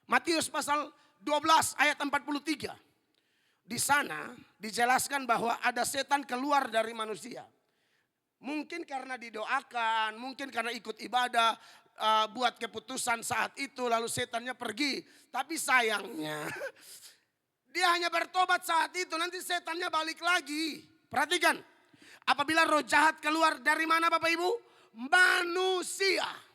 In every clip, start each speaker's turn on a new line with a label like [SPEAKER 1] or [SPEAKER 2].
[SPEAKER 1] Matius pasal 12 ayat 43. Di sana dijelaskan bahwa ada setan keluar dari manusia. Mungkin karena didoakan, mungkin karena ikut ibadah, buat keputusan saat itu lalu setannya pergi. Tapi sayangnya dia hanya bertobat saat itu, nanti setannya balik lagi. Perhatikan, apabila roh jahat keluar dari mana Bapak Ibu? Manusia.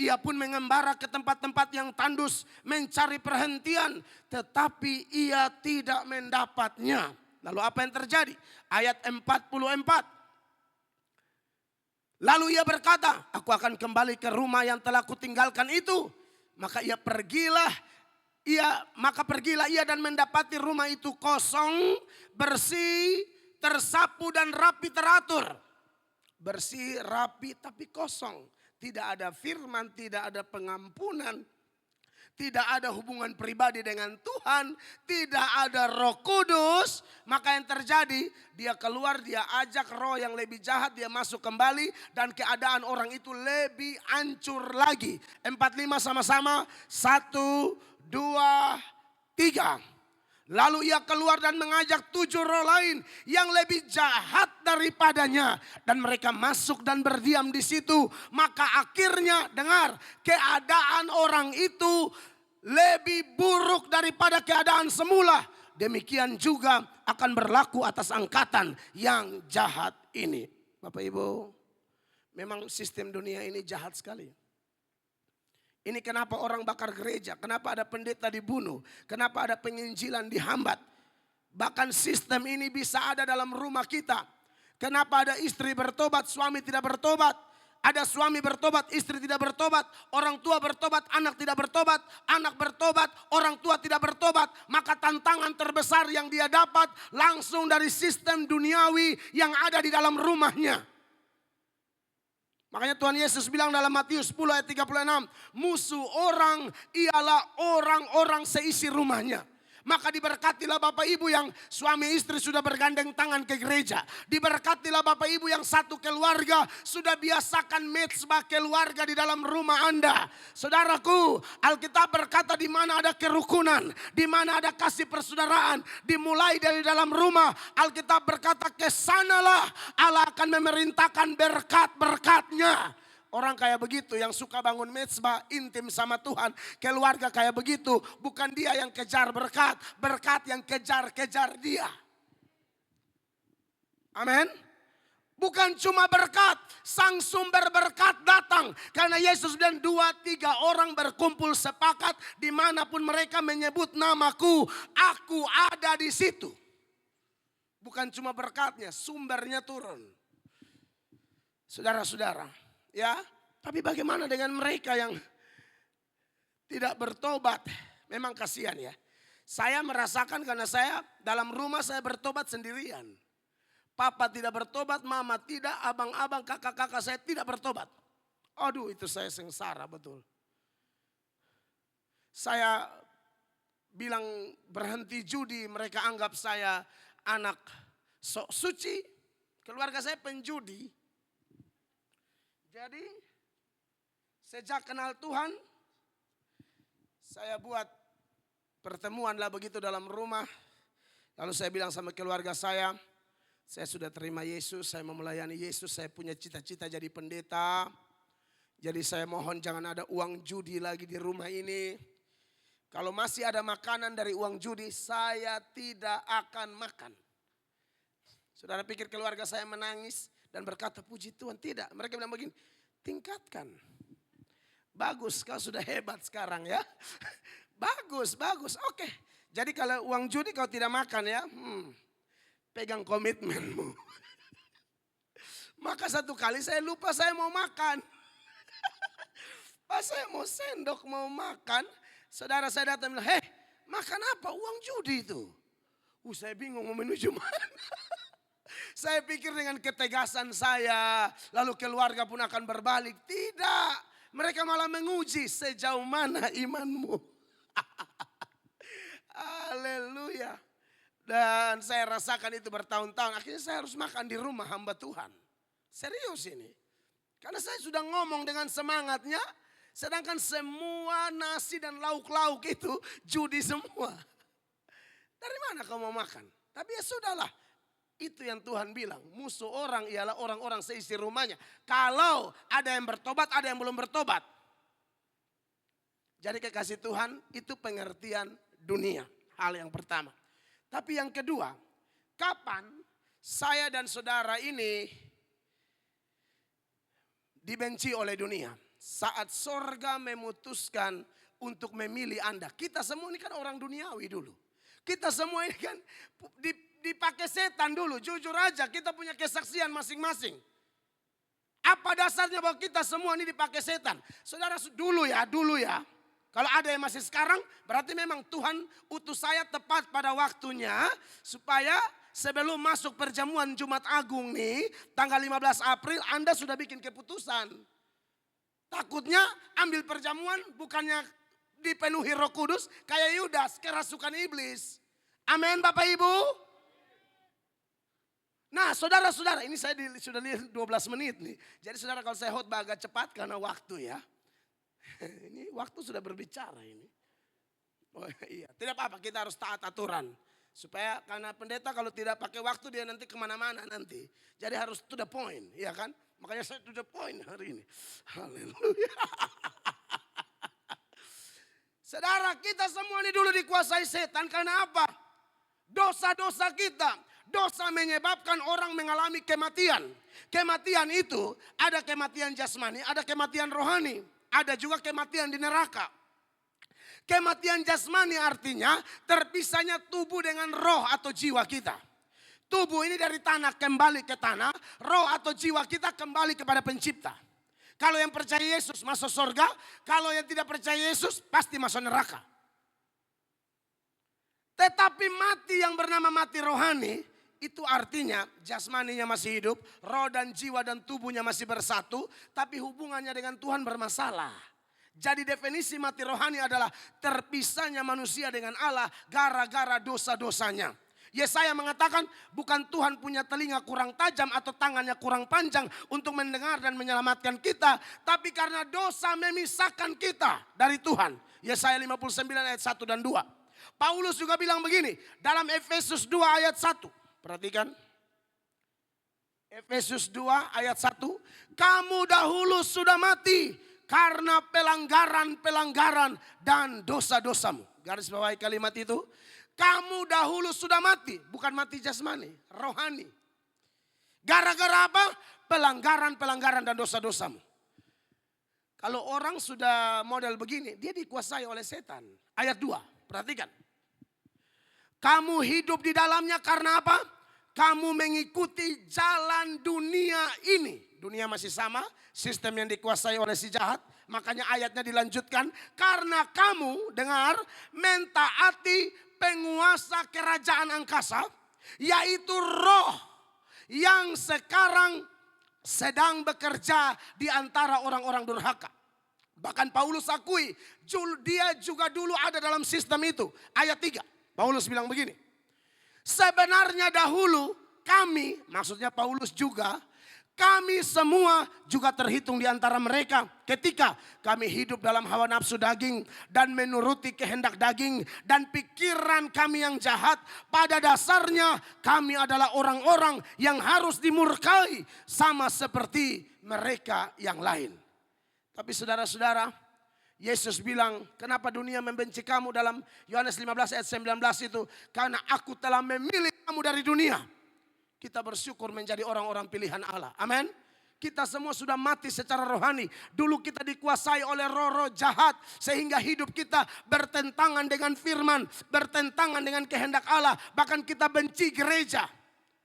[SPEAKER 1] Ia pun mengembara ke tempat-tempat yang tandus mencari perhentian. Tetapi ia tidak mendapatnya. Lalu apa yang terjadi? Ayat 44. Lalu ia berkata, aku akan kembali ke rumah yang telah kutinggalkan itu. Maka pergilah ia dan mendapati rumah itu kosong, bersih, tersapu dan rapi teratur. Bersih, rapi tapi kosong. Tidak ada firman, tidak ada pengampunan, tidak ada hubungan pribadi dengan Tuhan, tidak ada Roh Kudus. Maka yang terjadi, dia keluar, dia ajak roh yang lebih jahat, dia masuk kembali dan keadaan orang itu lebih hancur lagi. 45 sama-sama, 1, 2, 3. Lalu ia keluar dan mengajak 7 roh lain yang lebih jahat daripadanya. Dan mereka masuk dan berdiam di situ. Maka akhirnya dengar, keadaan orang itu lebih buruk daripada keadaan semula. Demikian juga akan berlaku atas angkatan yang jahat ini. Bapak Ibu, memang sistem dunia ini jahat sekali. Ini kenapa orang bakar gereja, kenapa ada pendeta dibunuh, kenapa ada penginjilan dihambat. Bahkan sistem ini bisa ada dalam rumah kita. Kenapa ada istri bertobat, suami tidak bertobat. Ada suami bertobat, istri tidak bertobat. Orang tua bertobat, anak tidak bertobat. Anak bertobat, orang tua tidak bertobat. Maka tantangan terbesar yang dia dapat langsung dari sistem duniawi yang ada di dalam rumahnya. Makanya Tuhan Yesus bilang dalam Matius 10 ayat 36. Musuh orang ialah orang-orang seisi rumahnya. Maka diberkatilah Bapak Ibu yang suami istri sudah bergandeng tangan ke gereja. Diberkatilah Bapak Ibu yang satu keluarga sudah biasakan mezbah keluarga di dalam rumah Anda. Saudaraku, Alkitab berkata di mana ada kerukunan, di mana ada kasih persaudaraan, dimulai dari dalam rumah. Alkitab berkata kesanalah Allah akan memerintahkan berkat-berkatnya. Orang kayak begitu yang suka bangun mezbah intim sama Tuhan. Keluarga kayak begitu. Bukan dia yang kejar berkat. Berkat yang kejar-kejar dia. Amin. Bukan cuma berkat. Sang sumber berkat datang. Karena Yesus dan 2-3 orang berkumpul sepakat. Dimanapun mereka menyebut namaku. Aku ada di situ. Bukan cuma berkatnya. Sumbernya turun. Saudara-saudara. Ya, tapi bagaimana dengan mereka yang tidak bertobat? Memang kasihan ya. Saya merasakan karena saya dalam rumah saya bertobat sendirian. Papa tidak bertobat, mama tidak, abang-abang, kakak-kakak saya tidak bertobat. Aduh, itu saya sengsara betul. Saya bilang berhenti judi, mereka anggap saya anak sok suci. Keluarga saya penjudi. Jadi sejak kenal Tuhan, saya buat pertemuan lah begitu dalam rumah. Lalu saya bilang sama keluarga saya sudah terima Yesus, saya mau melayani Yesus, saya punya cita-cita jadi pendeta. Jadi saya mohon jangan ada uang judi lagi di rumah ini. Kalau masih ada makanan dari uang judi, saya tidak akan makan. Saudara pikir keluarga saya menangis dan berkata puji Tuhan? Tidak, mereka bilang begini, tingkatkan. Bagus, kau sudah hebat sekarang ya. Bagus, oke. Jadi kalau uang judi kau tidak makan ya, pegang komitmenmu. Maka satu kali saya lupa saya mau makan. Pas saya mau sendok mau makan, saudara saya datang bilang, makan apa? Uang judi itu. Saya bingung mau menuju mana. Saya pikir dengan ketegasan saya, lalu keluarga pun akan berbalik. Tidak, mereka malah menguji sejauh mana imanmu. Haleluya. Dan saya rasakan itu bertahun-tahun. Akhirnya saya harus makan di rumah hamba Tuhan. Serius ini. Karena saya sudah ngomong dengan semangatnya. Sedangkan semua nasi dan lauk-lauk itu judi semua. Dari mana kau mau makan? Tapi ya sudahlah. Itu yang Tuhan bilang. Musuh orang ialah orang-orang seisi rumahnya. Kalau ada yang bertobat, ada yang belum bertobat. Jadi kekasih Tuhan itu pengertian dunia. Hal yang pertama. Tapi yang kedua, kapan saya dan saudara ini dibenci oleh dunia? Saat sorga memutuskan untuk memilih Anda. Kita semua ini kan orang duniawi dulu. Kita semua ini kan dipakai setan dulu. Jujur aja kita punya kesaksian masing-masing. Apa dasarnya bahwa kita semua ini dipakai setan? Saudara dulu ya. Kalau ada yang masih sekarang berarti memang Tuhan utus saya tepat pada waktunya. Supaya sebelum masuk perjamuan Jumat Agung nih tanggal 15 April Anda sudah bikin keputusan. Takutnya ambil perjamuan bukannya dipenuhi Roh Kudus kayak Yudas kerasukan iblis. Amin Bapak Ibu. Nah saudara-saudara ini saya sudah lihat 12 menit nih. Jadi saudara kalau saya khotbah agak cepat karena waktu ya. Ini waktu sudah berbicara ini. Oh iya tidak apa-apa kita harus taat aturan. Supaya karena pendeta kalau tidak pakai waktu dia nanti kemana-mana nanti. Jadi harus to the point ya kan. Makanya saya to the point hari ini. Haleluya. Saudara kita semua ini dulu dikuasai setan karena apa? Dosa-dosa kita. Dosa menyebabkan orang mengalami kematian. Kematian itu ada kematian jasmani, ada kematian rohani. Ada juga kematian di neraka. Kematian jasmani artinya terpisahnya tubuh dengan roh atau jiwa kita. Tubuh ini dari tanah kembali ke tanah, roh atau jiwa kita kembali kepada pencipta. Kalau yang percaya Yesus masuk surga, kalau yang tidak percaya Yesus pasti masuk neraka. Tetapi mati yang bernama mati rohani, itu artinya jasmaninya masih hidup, roh dan jiwa dan tubuhnya masih bersatu, tapi hubungannya dengan Tuhan bermasalah. Jadi definisi mati rohani adalah terpisahnya manusia dengan Allah gara-gara dosa-dosanya. Yesaya mengatakan bukan Tuhan punya telinga kurang tajam atau tangannya kurang panjang untuk mendengar dan menyelamatkan kita. Tapi karena dosa memisahkan kita dari Tuhan. Yesaya 59 ayat 1 dan 2. Paulus juga bilang begini dalam Efesus 2 ayat 1. Perhatikan. Efesus 2 ayat 1. Kamu dahulu sudah mati karena pelanggaran-pelanggaran dan dosa-dosamu. Garis bawahi kalimat itu. Kamu dahulu sudah mati. Bukan mati jasmani, rohani. Gara-gara apa? Pelanggaran-pelanggaran dan dosa-dosamu. Kalau orang sudah model begini, dia dikuasai oleh setan. Ayat 2, perhatikan. Kamu hidup di dalamnya karena apa? Kamu mengikuti jalan dunia ini. Dunia masih sama, sistem yang dikuasai oleh si jahat. Makanya ayatnya dilanjutkan. Karena kamu, dengar, mentaati penguasa kerajaan angkasa, yaitu roh yang sekarang sedang bekerja di antara orang-orang durhaka. Bahkan Paulus akui, dia juga dulu ada dalam sistem itu. Ayat 3, Paulus bilang begini. Sebenarnya dahulu kami, maksudnya Paulus juga, kami semua juga terhitung di antara mereka ketika kami hidup dalam hawa nafsu daging dan menuruti kehendak daging dan pikiran kami yang jahat. Pada dasarnya kami adalah orang-orang yang harus dimurkai sama seperti mereka yang lain. Tapi saudara-saudara, Yesus bilang, kenapa dunia membenci kamu dalam Yohanes 15 ayat 19 itu? Karena aku telah memilih kamu dari dunia. Kita bersyukur menjadi orang-orang pilihan Allah. Amin. Kita semua sudah mati secara rohani. Dulu kita dikuasai oleh roh-roh jahat. Sehingga hidup kita bertentangan dengan firman. Bertentangan dengan kehendak Allah. Bahkan kita benci gereja.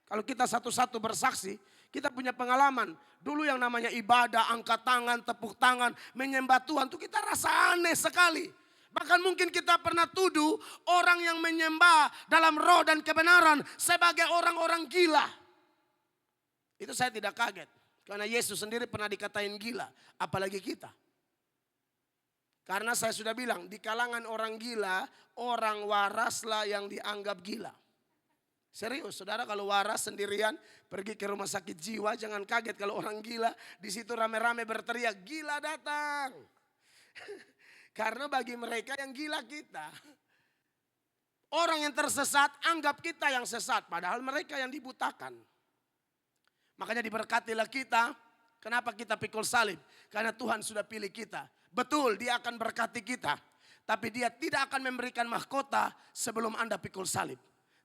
[SPEAKER 1] Kalau kita satu-satu bersaksi, kita punya pengalaman. Dulu yang namanya ibadah, angkat tangan, tepuk tangan, menyembah Tuhan. Itu kita rasa aneh sekali. Bahkan mungkin kita pernah tuduh orang yang menyembah dalam roh dan kebenaran sebagai orang-orang gila. Itu saya tidak kaget. Karena Yesus sendiri pernah dikatain gila. Apalagi kita. Karena saya sudah bilang di kalangan orang gila, orang waraslah yang dianggap gila. Serius, saudara kalau waras sendirian pergi ke rumah sakit jiwa, jangan kaget kalau orang gila di situ rame-rame berteriak, gila datang. Karena bagi mereka yang gila kita. Orang yang tersesat anggap kita yang sesat. Padahal mereka yang dibutakan. Makanya diberkatilah kita. Kenapa kita pikul salib? Karena Tuhan sudah pilih kita. Betul, dia akan berkati kita. Tapi dia tidak akan memberikan mahkota sebelum Anda pikul salib.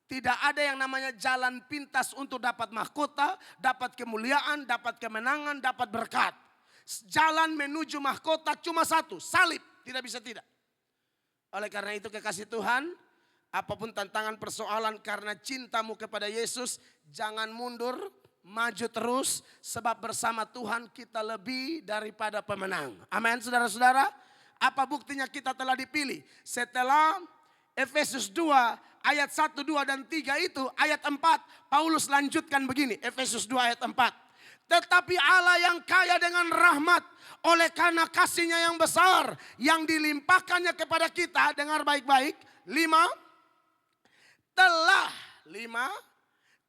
[SPEAKER 1] Tidak ada yang namanya jalan pintas untuk dapat mahkota, dapat kemuliaan, dapat kemenangan, dapat berkat. Jalan menuju mahkota cuma satu, salib. Tidak bisa tidak. Oleh karena itu kekasih Tuhan, apapun tantangan persoalan karena cintamu kepada Yesus, jangan mundur, maju terus. Sebab bersama Tuhan kita lebih daripada pemenang. Amin saudara-saudara. Apa buktinya kita telah dipilih? Setelah Efesus 2 ayat 1, 2 dan 3 itu ayat 4. Paulus lanjutkan begini. Efesus 2 ayat 4. Tetapi Allah yang kaya dengan rahmat oleh karena kasihnya yang besar yang dilimpahkannya kepada kita. Dengar baik-baik. 5.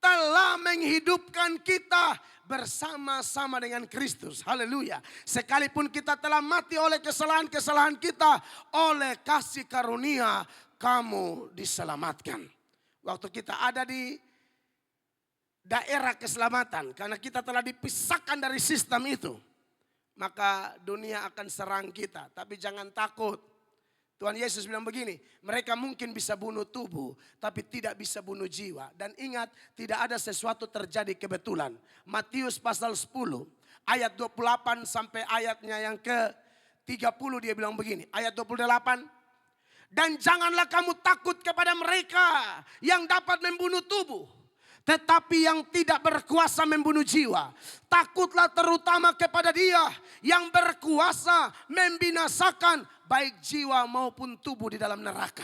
[SPEAKER 1] Telah menghidupkan kita bersama-sama dengan Kristus. Haleluya. Sekalipun kita telah mati oleh kesalahan-kesalahan kita, oleh kasih karunia kamu diselamatkan. Waktu kita ada di daerah keselamatan, karena kita telah dipisahkan dari sistem itu, maka dunia akan serang kita. Tapi jangan takut. Tuhan Yesus bilang begini, mereka mungkin bisa bunuh tubuh, tapi tidak bisa bunuh jiwa. Dan ingat, tidak ada sesuatu terjadi kebetulan. Matius pasal 10, ayat 28 sampai ayatnya yang ke-30 dia bilang begini. Ayat 28, dan janganlah kamu takut kepada mereka yang dapat membunuh tubuh, tetapi yang tidak berkuasa membunuh jiwa. Takutlah terutama kepada Dia yang berkuasa membinasakan baik jiwa maupun tubuh di dalam neraka.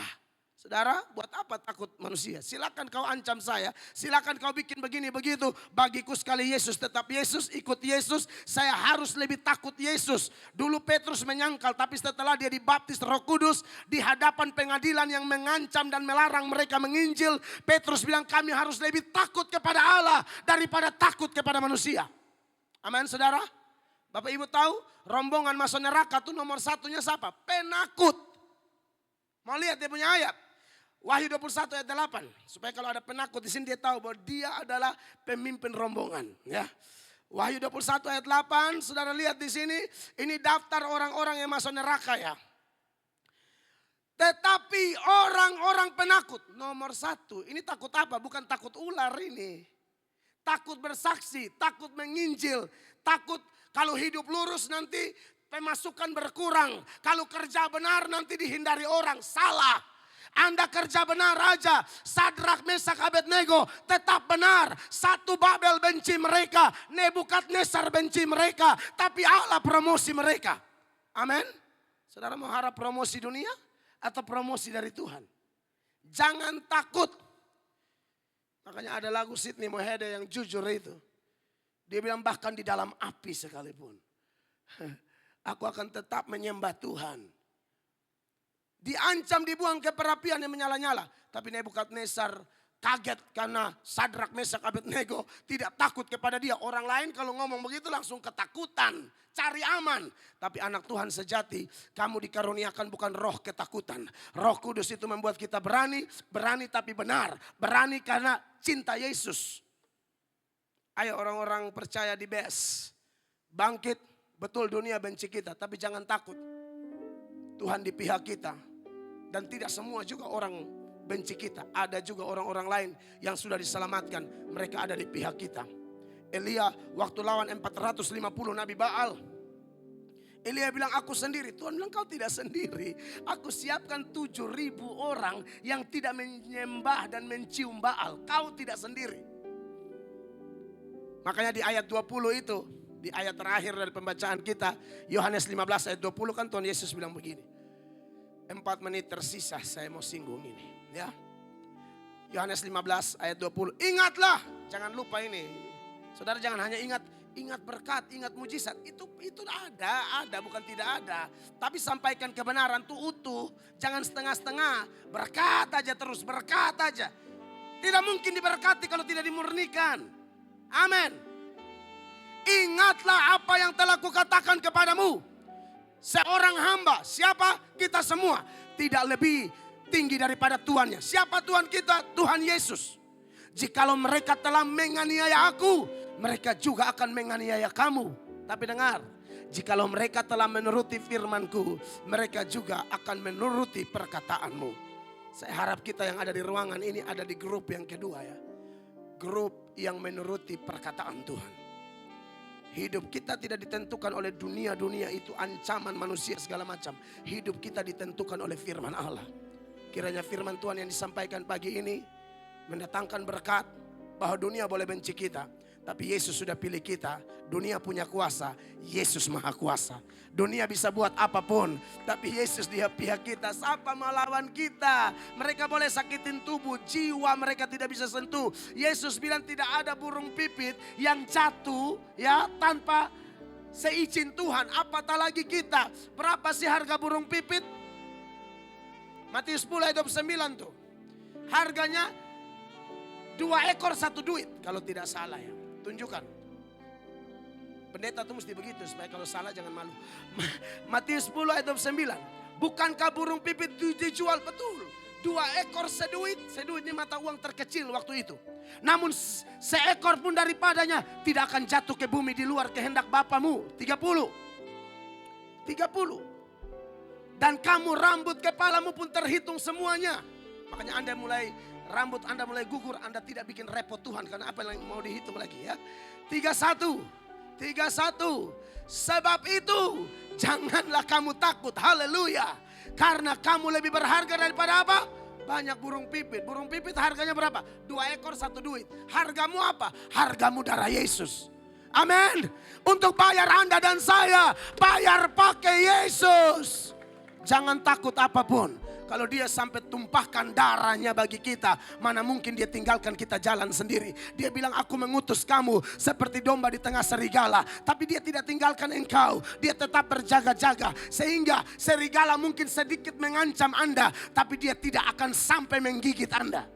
[SPEAKER 1] Saudara, buat apa takut manusia? Silakan kau ancam saya, silakan kau bikin begini begitu. Bagiku sekali Yesus tetap Yesus, ikut Yesus. Saya harus lebih takut Yesus. Dulu Petrus menyangkal, tapi setelah dia dibaptis Roh Kudus di hadapan pengadilan yang mengancam dan melarang mereka menginjil, Petrus bilang kami harus lebih takut kepada Allah daripada takut kepada manusia. Amin saudara. Bapak Ibu tahu rombongan masuk neraka itu nomor satunya siapa? Penakut. Mau lihat dia punya ayat? Wahyu 21 ayat 8. Supaya kalau ada penakut di sini dia tahu bahwa dia adalah pemimpin rombongan. Ya. Wahyu 21 ayat 8. Saudara lihat di sini. Ini daftar orang-orang yang masuk neraka ya. Tetapi orang-orang penakut. Nomor satu. Ini takut apa? Bukan takut ular ini. Takut bersaksi. Takut menginjil. Takut kalau hidup lurus nanti pemasukan berkurang. Kalau kerja benar nanti dihindari orang. Salah. Anda kerja benar aja. Sadrak, Mesak, Abednego tetap benar. Satu Babel benci mereka. Nebukadnezar benci mereka. Tapi Allah promosi mereka. Amin. Saudara mau harap promosi dunia atau promosi dari Tuhan? Jangan takut. Makanya ada lagu Sidney Mohede yang jujur itu. Dia bilang bahkan di dalam api sekalipun. Aku akan tetap menyembah Tuhan. Diancam dibuang ke perapian yang menyala-nyala. Tapi Nebukadnezar kaget karena Sadrak, Mesak, Abednego tidak takut kepada dia. Orang lain kalau ngomong begitu langsung ketakutan. Cari aman. Tapi anak Tuhan sejati, kamu dikaruniakan bukan roh ketakutan. Roh Kudus itu membuat kita berani. Berani tapi benar. Berani karena cinta Yesus. Ayo orang-orang percaya di BS. Bangkit. Betul dunia benci kita, tapi jangan takut. Tuhan di pihak kita. Dan tidak semua juga orang benci kita. Ada juga orang-orang lain yang sudah diselamatkan. Mereka ada di pihak kita. Elia waktu lawan 450 Nabi Baal. Elia bilang aku sendiri. Tuhan bilang kau tidak sendiri. Aku siapkan 7.000 orang yang tidak menyembah dan mencium Baal. Kau tidak sendiri. Makanya di ayat 20 itu. Di ayat terakhir dari pembacaan kita. Yohanes 15 ayat 20 kan Tuhan Yesus bilang begini. 4 menit tersisa saya mau singgung ini. Ya. Yohanes 15 ayat 20. Ingatlah. Jangan lupa ini. Saudara jangan hanya ingat berkat, ingat mujizat. Itu ada, bukan tidak ada. Tapi sampaikan kebenaran itu utuh. Jangan setengah-setengah. Berkat aja terus, berkat aja. Tidak mungkin diberkati kalau tidak dimurnikan. Amin. Ingatlah apa yang telah kukatakan kepadamu. Seorang hamba, siapa? Kita semua. Tidak lebih tinggi daripada Tuhannya. Siapa Tuhan kita? Tuhan Yesus. Jikalau mereka telah menganiaya aku, mereka juga akan menganiaya kamu. Tapi dengar, jikalau mereka telah menuruti firman-Ku, mereka juga akan menuruti perkataanmu. Saya harap kita yang ada di ruangan ini ada di grup yang kedua ya. Grup yang menuruti perkataan Tuhan. Hidup kita tidak ditentukan oleh dunia-dunia itu, ancaman manusia segala macam. Hidup kita ditentukan oleh firman Allah. Kiranya firman Tuhan yang disampaikan pagi ini mendatangkan berkat, bahwa dunia boleh benci kita, tapi Yesus sudah pilih kita. Dunia punya kuasa, Yesus maha kuasa. Dunia bisa buat apapun, tapi Yesus di pihak kita. Siapa melawan kita? Mereka boleh sakitin tubuh, jiwa mereka tidak bisa sentuh. Yesus bilang tidak ada burung pipit yang jatuh ya tanpa seizin Tuhan. Apatah lagi kita. Berapa sih harga burung pipit? Matius 10 ayat 29 tuh. Harganya 2 ekor 1 duit kalau tidak salah ya. Tunjukkan. Pendeta tuh mesti begitu supaya kalau salah jangan malu. Matius 10 ayat 29. Bukankah burung pipit dijual betul? 2 ekor seduit. Seduit ini mata uang terkecil waktu itu. Namun seekor pun daripadanya tidak akan jatuh ke bumi di luar kehendak Bapamu. 30. Dan kamu rambut kepalamu pun terhitung semuanya. Makanya rambut Anda mulai gugur, Anda tidak bikin repot Tuhan. Karena apa yang mau dihitung lagi ya. 31. Sebab itu janganlah kamu takut. Haleluya. Karena kamu lebih berharga daripada apa? Banyak burung pipit. Burung pipit harganya berapa? 2 ekor 1 duit. Hargamu apa? Hargamu darah Yesus. Amin. Untuk bayar Anda dan saya, bayar pakai Yesus. Jangan takut apapun. Kalau dia sampai tumpahkan darahnya bagi kita, mana mungkin dia tinggalkan kita jalan sendiri. Dia bilang aku mengutus kamu seperti domba di tengah serigala. Tapi dia tidak tinggalkan engkau. Dia tetap berjaga-jaga. Sehingga serigala mungkin sedikit mengancam Anda. Tapi dia tidak akan sampai menggigit Anda.